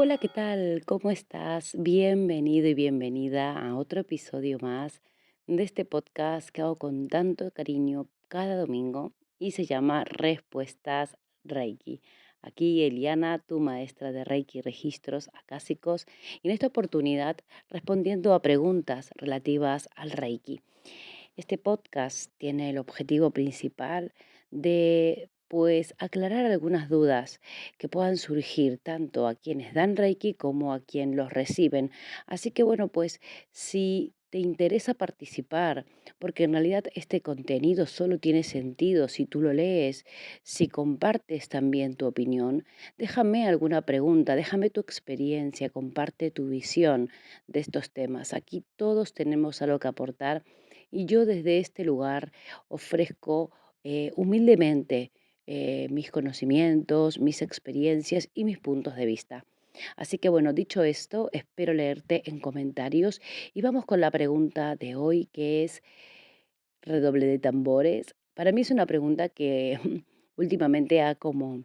Hola, ¿qué tal? ¿Cómo estás? Bienvenido y bienvenida a otro episodio más de este podcast que hago con tanto cariño cada domingo y se llama Respuestas Reiki. Aquí Eliana, tu maestra de Reiki Registros Acásicos, y en esta oportunidad respondiendo a preguntas relativas al Reiki. Este podcast tiene el objetivo principal de, pues, aclarar algunas dudas que puedan surgir tanto a quienes dan Reiki como a quien los reciben. Así que, bueno, pues, si te interesa participar, porque en realidad este contenido solo tiene sentido si tú lo lees, si compartes también tu opinión, déjame alguna pregunta, déjame tu experiencia, comparte tu visión de estos temas. Aquí todos tenemos algo que aportar y yo desde este lugar ofrezco humildemente mis conocimientos, mis experiencias y mis puntos de vista. Así que bueno, dicho esto, espero leerte en comentarios y vamos con la pregunta de hoy, que es redoble de tambores. Para mí es una pregunta que últimamente ha como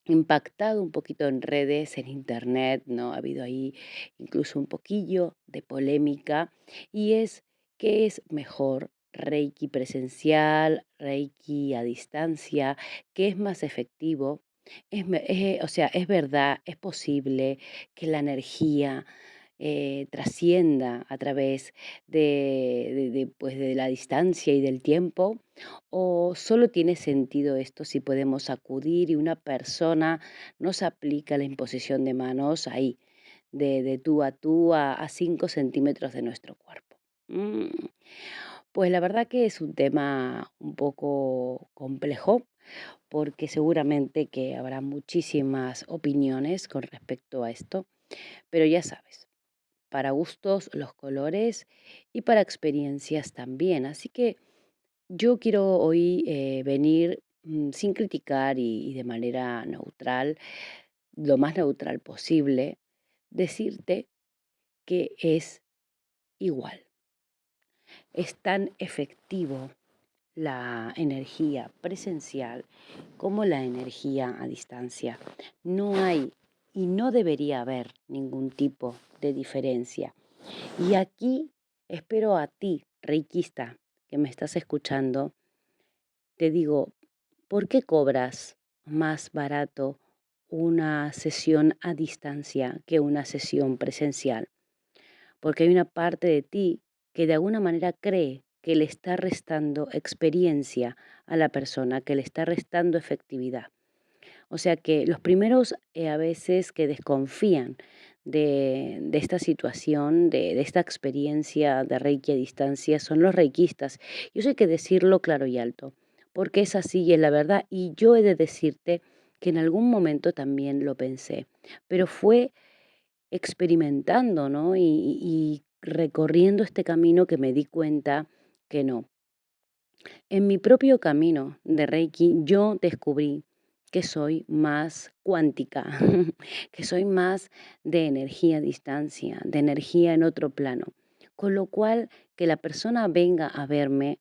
impactado un poquito en redes, en internet, ¿no? Ha habido ahí incluso un poquillo de polémica y es, ¿qué es mejor? Reiki presencial, Reiki a distancia, ¿qué es más efectivo? O sea, es verdad, es posible que la energía trascienda a través pues, de la distancia y del tiempo, o solo tiene sentido esto si podemos acudir y una persona nos aplica la imposición de manos ahí, de tú a 5 centímetros de nuestro cuerpo. Mm, Pues la verdad que es un tema un poco complejo porque seguramente que habrá muchísimas opiniones con respecto a esto, pero ya sabes, para gustos los colores y para experiencias también. Así que yo quiero hoy venir sin criticar y de manera neutral, lo más neutral posible, decirte que es igual. Es tan efectivo la energía presencial como la energía a distancia. No hay y no debería haber ningún tipo de diferencia. Y aquí espero a ti, reikista, que me estás escuchando, te digo, ¿por qué cobras más barato una sesión a distancia que una sesión presencial? Porque hay una parte de ti que de alguna manera cree que le está restando experiencia a la persona, que le está restando efectividad. O sea que los primeros a veces que desconfían de esta situación, de esta experiencia de Reiki a distancia, son los reikistas. Y eso hay que decirlo claro y alto, porque es así y es la verdad. Y yo he de decirte que en algún momento también lo pensé, pero fue experimentando, ¿no? Y recorriendo este camino que me di cuenta que no. En mi propio camino de Reiki, yo descubrí que soy más cuántica, que soy más de energía a distancia, de energía en otro plano. Con lo cual, que la persona venga a verme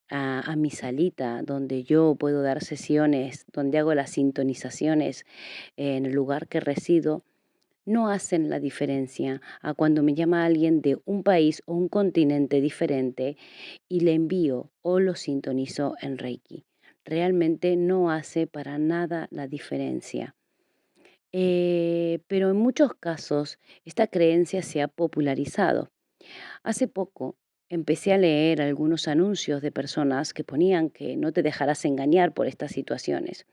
a mi salita, donde yo puedo dar sesiones, donde hago las sintonizaciones en el lugar que resido, no hacen la diferencia a cuando me llama alguien de un país o un continente diferente y le envío o lo sintonizo en Reiki. Realmente no hace para nada la diferencia. Pero en muchos casos esta creencia se ha popularizado. Hace poco empecé a leer algunos anuncios de personas que ponían que no te dejarás engañar por estas situaciones.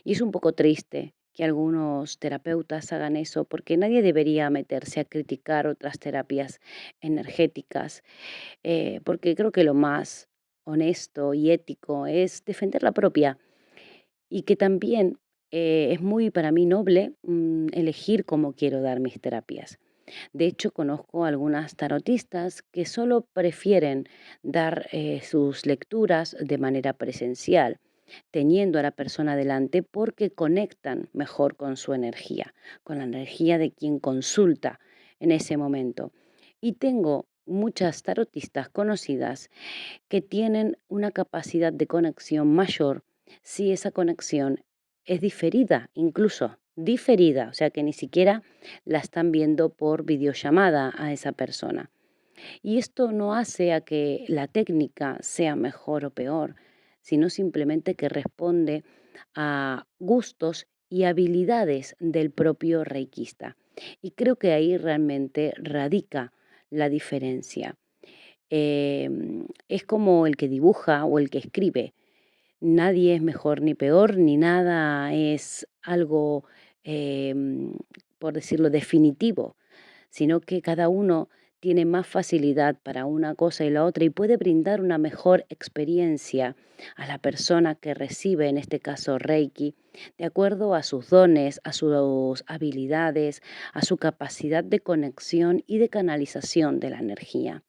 Y es un poco triste que algunos terapeutas hagan eso porque nadie debería meterse a criticar otras terapias energéticas, porque creo que lo más honesto y ético es defender la propia y que también es muy para mí noble elegir cómo quiero dar mis terapias. De hecho, conozco algunas tarotistas que solo prefieren dar sus lecturas de manera presencial, teniendo a la persona delante porque conectan mejor con su energía, con la energía de quien consulta en ese momento. Y tengo muchas tarotistas conocidas que tienen una capacidad de conexión mayor si esa conexión es diferida incluso diferida, o sea que ni siquiera la están viendo por videollamada a esa persona. Y esto no hace a que la técnica sea mejor o peor, sino simplemente que responde a gustos y habilidades del propio reikista. Y creo que ahí realmente radica la diferencia. Es como el que dibuja o el que escribe. Nadie es mejor ni peor, ni nada es algo, em, por decirlo, definitivo, sino que cada uno tiene más facilidad para una cosa y la otra y puede brindar una mejor experiencia a la persona que recibe, en este caso Reiki, de acuerdo a sus dones, a sus habilidades, a su capacidad de conexión y de canalización de la energía.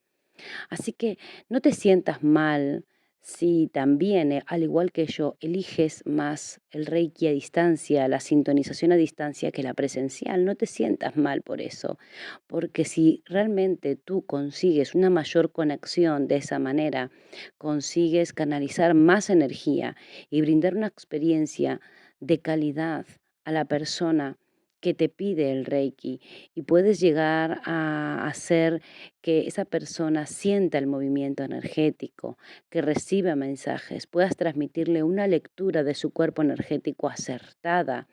Así que no te sientas mal si también, al igual que yo, eliges más el Reiki a distancia, la sintonización a distancia que la presencial. No te sientas mal por eso, porque si realmente tú consigues una mayor conexión de esa manera, consigues canalizar más energía y brindar una experiencia de calidad a la persona que te pide el Reiki y puedes llegar a hacer que esa persona sienta el movimiento energético, que reciba mensajes, puedas transmitirle una lectura de su cuerpo energético acertada.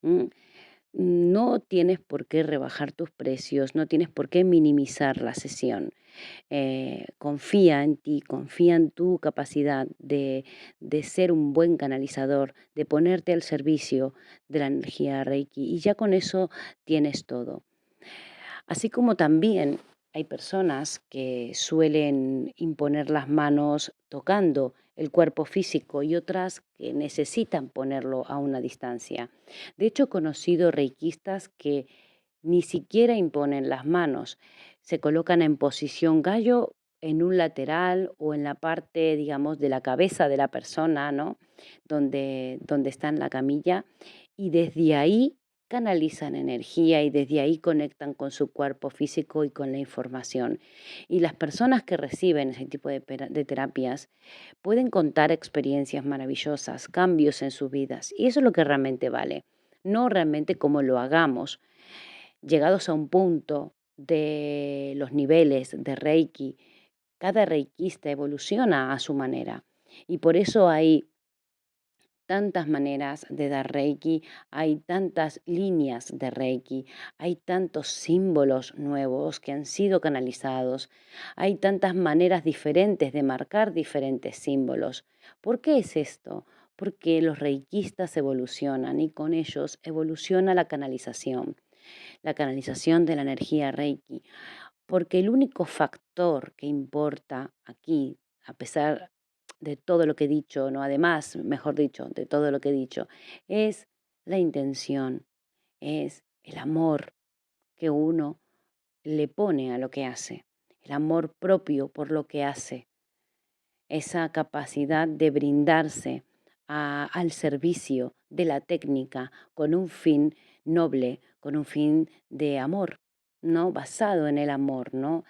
¿M? No tienes por qué rebajar tus precios, no tienes por qué minimizar la sesión. Confía en ti, confía en tu capacidad de ser un buen canalizador, de ponerte al servicio de la energía Reiki y ya con eso tienes todo. Así como también hay personas que suelen imponer las manos tocando el cuerpo físico y otras que necesitan ponerlo a una distancia. De hecho, he conocido reikistas que ni siquiera imponen las manos, se colocan en posición gallo en un lateral o en la parte, digamos, de la cabeza de la persona, ¿no? Donde está en la camilla y desde ahí canalizan energía y desde ahí conectan con su cuerpo físico y con la información. Y las personas que reciben ese tipo de terapias pueden contar experiencias maravillosas, cambios en sus vidas. Y eso es lo que realmente vale, no realmente cómo lo hagamos. Llegados a un punto de los niveles de Reiki, cada reikista evoluciona a su manera. Y por eso hay tantas maneras de dar Reiki, hay tantas líneas de Reiki, hay tantos símbolos nuevos que han sido canalizados, hay tantas maneras diferentes de marcar diferentes símbolos. ¿Por qué es esto? Porque los reikistas evolucionan y con ellos evoluciona la canalización de la energía Reiki, porque el único factor que importa aquí, a pesar de todo lo que he dicho, ¿no? Además, mejor dicho, de todo lo que he dicho, es la intención, es el amor que uno le pone a lo que hace, el amor propio por lo que hace, esa capacidad de brindarse al servicio de la técnica con un fin noble, con un fin de amor, ¿no? Basado en el amor, ¿no?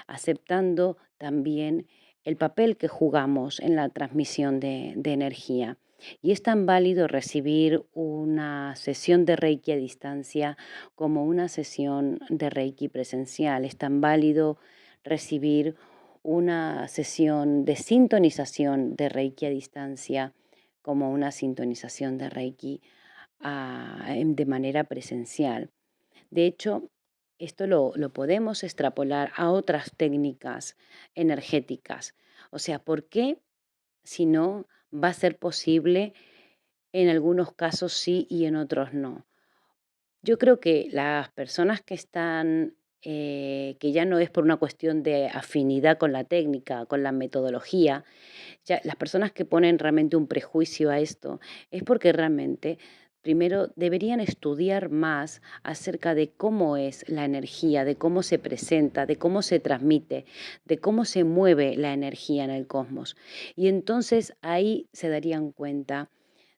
Aceptando también el papel que jugamos en la transmisión de energía. Y es tan válido recibir una sesión de Reiki a distancia como una sesión de Reiki presencial. Es tan válido recibir una sesión de sintonización de Reiki a distancia como una sintonización de Reiki de manera presencial. De hecho, esto lo podemos extrapolar a otras técnicas energéticas. O sea, ¿por qué si no va a ser posible en algunos casos sí y en otros no? Yo creo que las personas que están, que ya no es por una cuestión de afinidad con la técnica, con la metodología, ya las personas que ponen realmente un prejuicio a esto, es porque realmente primero deberían estudiar más acerca de cómo es la energía, de cómo se presenta, de cómo se transmite, de cómo se mueve la energía en el cosmos. Y entonces ahí se darían cuenta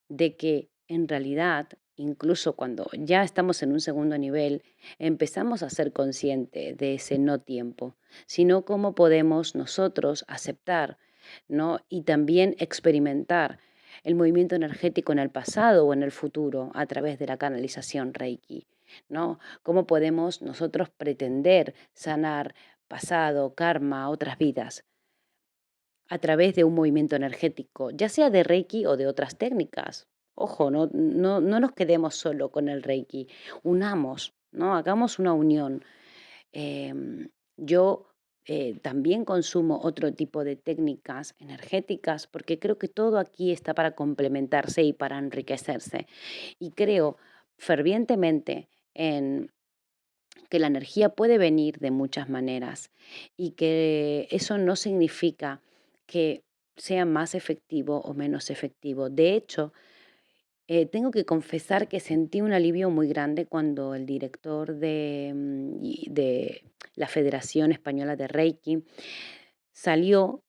de que en realidad, incluso cuando ya estamos en un segundo nivel, empezamos a ser conscientes de ese no tiempo, sino cómo podemos nosotros aceptar, ¿no? Y también experimentar. el movimiento energético en el pasado o en el futuro a través de la canalización Reiki, ¿no? ¿Cómo podemos nosotros pretender sanar pasado, karma, otras vidas a través de un movimiento energético, ya sea de Reiki o de otras técnicas? Ojo, no nos quedemos solo con el Reiki, unamos, ¿no? Hagamos una unión. Yo también consumo otro tipo de técnicas energéticas porque creo que todo aquí está para complementarse y para enriquecerse. Y creo fervientemente en que la energía puede venir de muchas maneras y que eso no significa que sea más efectivo o menos efectivo. De hecho, tengo que confesar que sentí un alivio muy grande cuando el director de la Federación Española de Reiki salió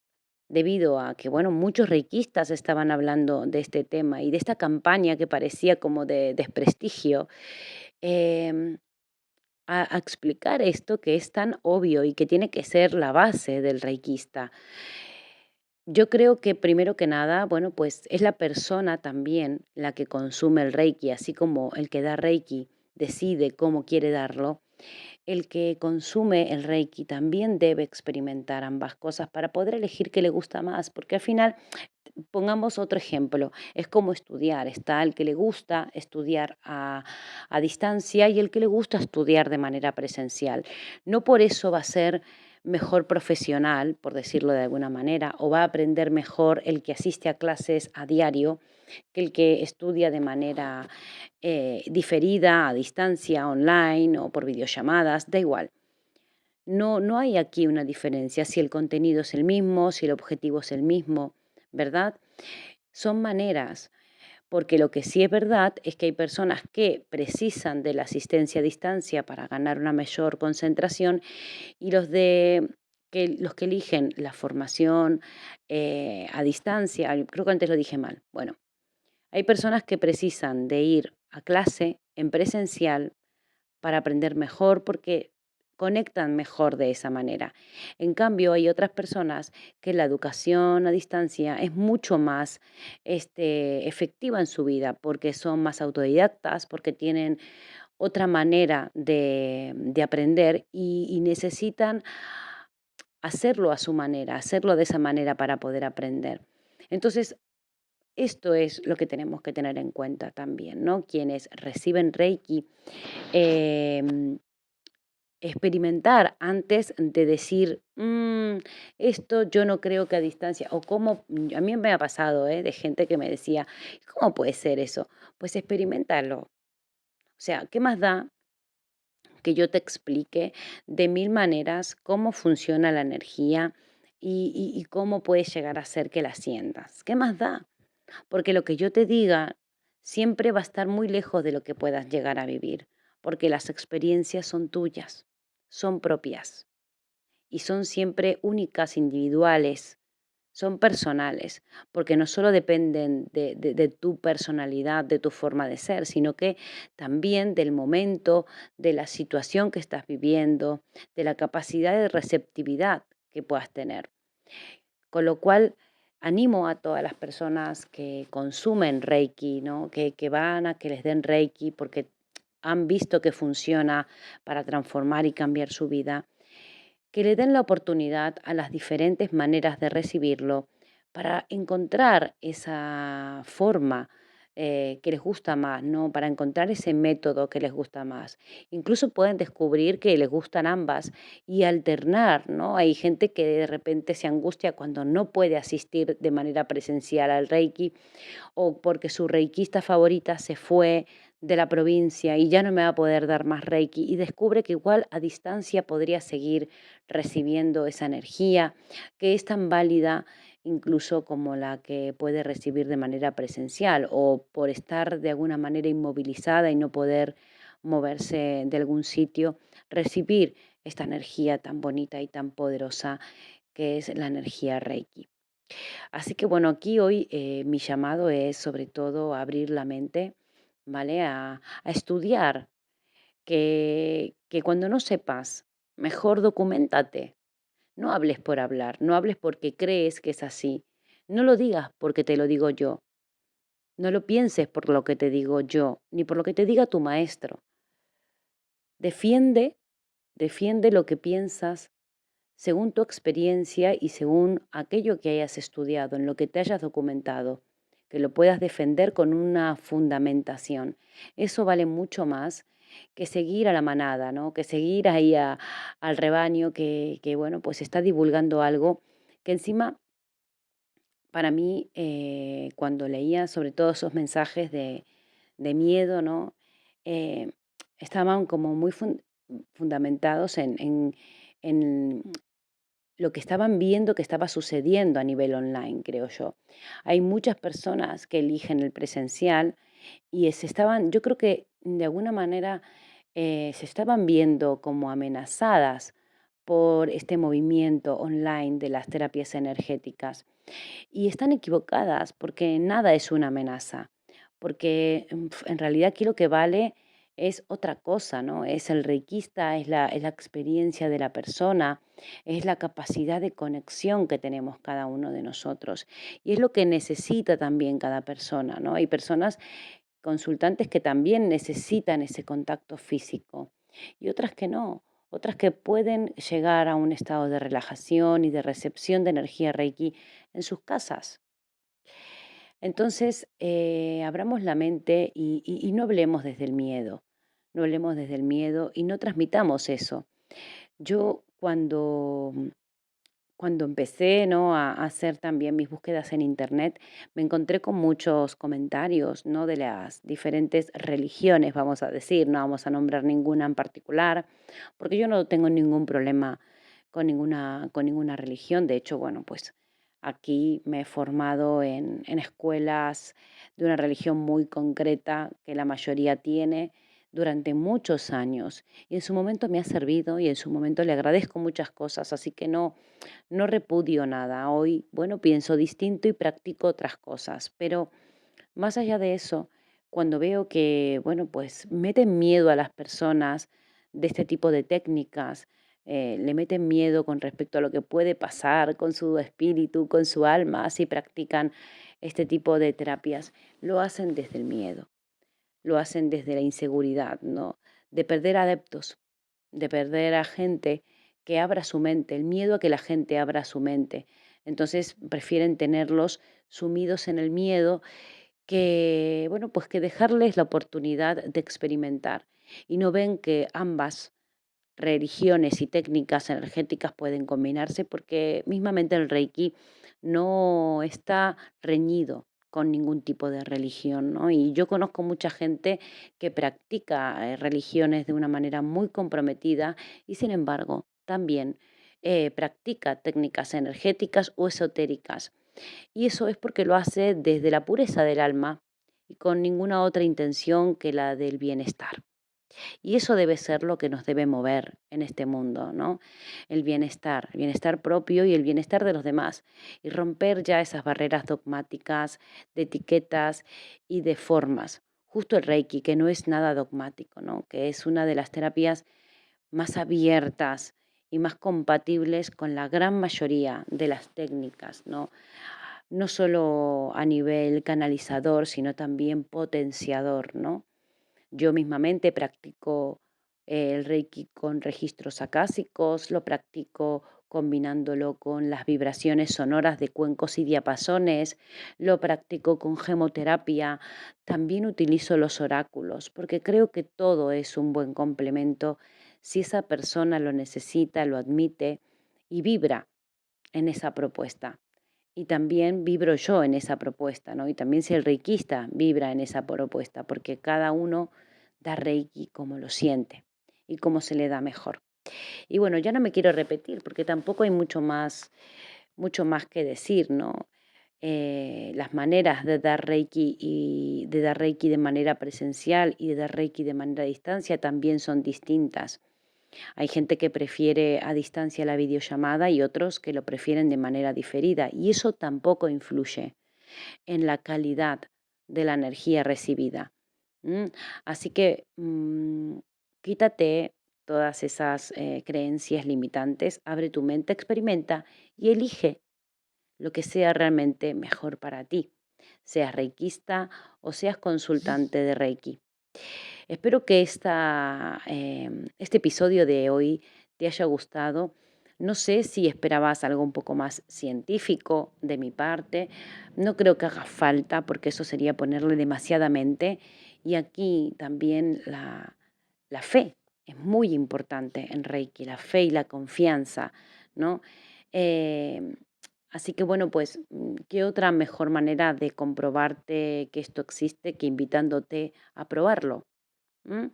debido a que, bueno, muchos reikistas estaban hablando de este tema y de esta campaña que parecía como de desprestigio, em, a explicar esto que es tan obvio y que tiene que ser la base del reikista. Yo creo que primero que nada, bueno, pues es la persona también la que consume el Reiki, así como el que da Reiki decide cómo quiere darlo. El que consume el Reiki también debe experimentar ambas cosas para poder elegir qué le gusta más, porque al final, pongamos otro ejemplo, es como estudiar, está el que le gusta estudiar a distancia y el que le gusta estudiar de manera presencial. No por eso va a ser mejor profesional, por decirlo de alguna manera, o va a aprender mejor el que asiste a clases a diario que el que estudia de manera diferida, a distancia, online o por videollamadas, da igual. No hay aquí una diferencia si el contenido es el mismo, si el objetivo es el mismo, ¿verdad? Son maneras, porque lo que sí es verdad es que hay personas que precisan de la asistencia a distancia para ganar una mayor concentración y los que eligen la formación a distancia, creo que antes lo dije mal. Bueno, hay personas que precisan de ir a clase en presencial para aprender mejor porque conectan mejor de esa manera. En cambio, hay otras personas que la educación a distancia es mucho más efectiva en su vida porque son más autodidactas, porque tienen otra manera de aprender y necesitan hacerlo a su manera, hacerlo de esa manera para poder aprender. Entonces, esto es lo que tenemos que tener en cuenta también, ¿no? Quienes reciben Reiki, em, experimentar antes de decir, esto yo no creo que a distancia, o cómo, a mí me ha pasado, de gente que me decía, ¿cómo puede ser eso? Pues experimentarlo. O sea, ¿qué más da que yo te explique de mil maneras cómo funciona la energía y cómo puedes llegar a ser que la sientas? ¿Qué más da? Porque lo que yo te diga siempre va a estar muy lejos de lo que puedas llegar a vivir, porque las experiencias son tuyas, son propias y son siempre únicas, individuales, son personales, porque no solo dependen de tu personalidad, de tu forma de ser, sino que también del momento, de la situación que estás viviendo, de la capacidad de receptividad que puedas tener. Con lo cual, animo a todas las personas que consumen Reiki, ¿no? Que van a que les den Reiki porque han visto que funciona para transformar y cambiar su vida, que le den la oportunidad a las diferentes maneras de recibirlo para encontrar esa forma que les gusta más, ¿no? Para encontrar ese método que les gusta más. Incluso pueden descubrir que les gustan ambas y alternar, ¿no? Hay gente que de repente se angustia cuando no puede asistir de manera presencial al Reiki o porque su reikista favorita se fue de la provincia y ya no me va a poder dar más reiki y descubre que igual a distancia podría seguir recibiendo esa energía que es tan válida incluso como la que puede recibir de manera presencial o por estar de alguna manera inmovilizada y no poder moverse de algún sitio, recibir esta energía tan bonita y tan poderosa que es la energía reiki. Así que bueno, aquí hoy mi llamado es sobre todo abrir la mente, ¿vale? A estudiar, que cuando no sepas, mejor documentate. No hables por hablar, no hables porque crees que es así. No lo digas porque te lo digo yo. No lo pienses por lo que te digo yo, ni por lo que te diga tu maestro. Defiende, defiende lo que piensas según tu experiencia y según aquello que hayas estudiado, en lo que te hayas documentado, que lo puedas defender con una fundamentación. Eso vale mucho más que seguir a la manada, ¿no? Que seguir ahí al rebaño que, bueno, pues está divulgando algo que encima, para mí, cuando leía sobre todo esos mensajes de miedo, ¿no? Eh, estaban como muy fundamentados en lo que estaban viendo que estaba sucediendo a nivel online, creo yo. Hay muchas personas que eligen el presencial y yo creo que de alguna manera se estaban viendo como amenazadas por este movimiento online de las terapias energéticas. Y están equivocadas porque nada es una amenaza, porque en realidad aquí lo que vale es otra cosa, ¿no? Es el reikista, es la experiencia de la persona, es la capacidad de conexión que tenemos cada uno de nosotros. Y es lo que necesita también cada persona, ¿no? Hay personas consultantes que también necesitan ese contacto físico y otras que no, otras que pueden llegar a un estado de relajación y de recepción de energía Reiki en sus casas. Entonces, abramos la mente y no hablemos desde el miedo, no hablemos desde el miedo y no transmitamos eso. Yo cuando empecé, ¿no?, a hacer también mis búsquedas en Internet, me encontré con muchos comentarios, ¿no?, de las diferentes religiones, vamos a decir, no vamos a nombrar ninguna en particular, porque yo no tengo ningún problema con ninguna religión. De hecho, bueno, pues aquí me he formado en escuelas de una religión muy concreta que la mayoría tiene durante muchos años y en su momento me ha servido y en su momento le agradezco muchas cosas, así que no repudio nada. Hoy, bueno, pienso distinto y practico otras cosas, pero más allá de eso, cuando veo que, bueno, pues meten miedo a las personas de este tipo de técnicas, le meten miedo con respecto a lo que puede pasar con su espíritu, con su alma, si practican este tipo de terapias, lo hacen desde el miedo, lo hacen desde la inseguridad, ¿no? De perder adeptos, de perder a gente que abra su mente, el miedo a que la gente abra su mente. Entonces prefieren tenerlos sumidos en el miedo que, bueno, pues que dejarles la oportunidad de experimentar. Y no ven que ambas religiones y técnicas energéticas pueden combinarse porque mismamente el Reiki no está reñido con ningún tipo de religión, ¿no? Y yo conozco mucha gente que practica religiones de una manera muy comprometida y sin embargo también practica técnicas energéticas o esotéricas. Y eso es porque lo hace desde la pureza del alma y con ninguna otra intención que la del bienestar. Y eso debe ser lo que nos debe mover en este mundo, ¿no? El bienestar propio y el bienestar de los demás. Y romper ya esas barreras dogmáticas, de etiquetas y de formas. Justo el Reiki, que no es nada dogmático, ¿no? Que es una de las terapias más abiertas y más compatibles con la gran mayoría de las técnicas, ¿no? No solo a nivel canalizador, sino también potenciador, ¿no? Yo mismamente practico el Reiki con registros acásicos, lo practico combinándolo con las vibraciones sonoras de cuencos y diapasones, lo practico con gemoterapia, también utilizo los oráculos, porque creo que todo es un buen complemento si esa persona lo necesita, lo admite y vibra en esa propuesta. Y también vibro yo en esa propuesta, ¿no? Y también si el reikista vibra en esa propuesta, porque cada uno da reiki como lo siente y como se le da mejor. Y bueno, ya no me quiero repetir porque tampoco hay mucho más que decir, ¿no? Las maneras de dar reiki y de dar reiki de manera presencial y de dar reiki de manera a distancia también son distintas. Hay gente que prefiere a distancia la videollamada y otros que lo prefieren de manera diferida y eso tampoco influye en la calidad de la energía recibida. ¿M? Así que quítate todas esas creencias limitantes, abre tu mente, experimenta y elige lo que sea realmente mejor para ti. seas reikista o seas consultante de Reiki. Espero que este episodio de hoy te haya gustado. No sé si esperabas algo un poco más científico de mi parte. No creo que haga falta porque eso sería ponerle demasiada mente. Y aquí también la fe es muy importante en Reiki, la fe y la confianza, ¿no? Em, Así que bueno, pues, ¿qué otra mejor manera de comprobarte que esto existe que invitándote a probarlo? ¿M?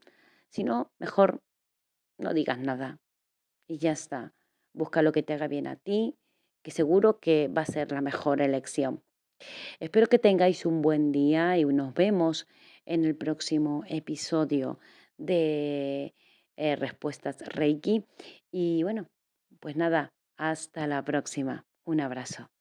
Si no, mejor no digas nada y ya está. Busca lo que te haga bien a ti, que seguro que va a ser la mejor elección. Espero que tengáis un buen día y nos vemos en el próximo episodio de Respuestas Reiki. Y bueno, pues nada, hasta la próxima. Un abrazo.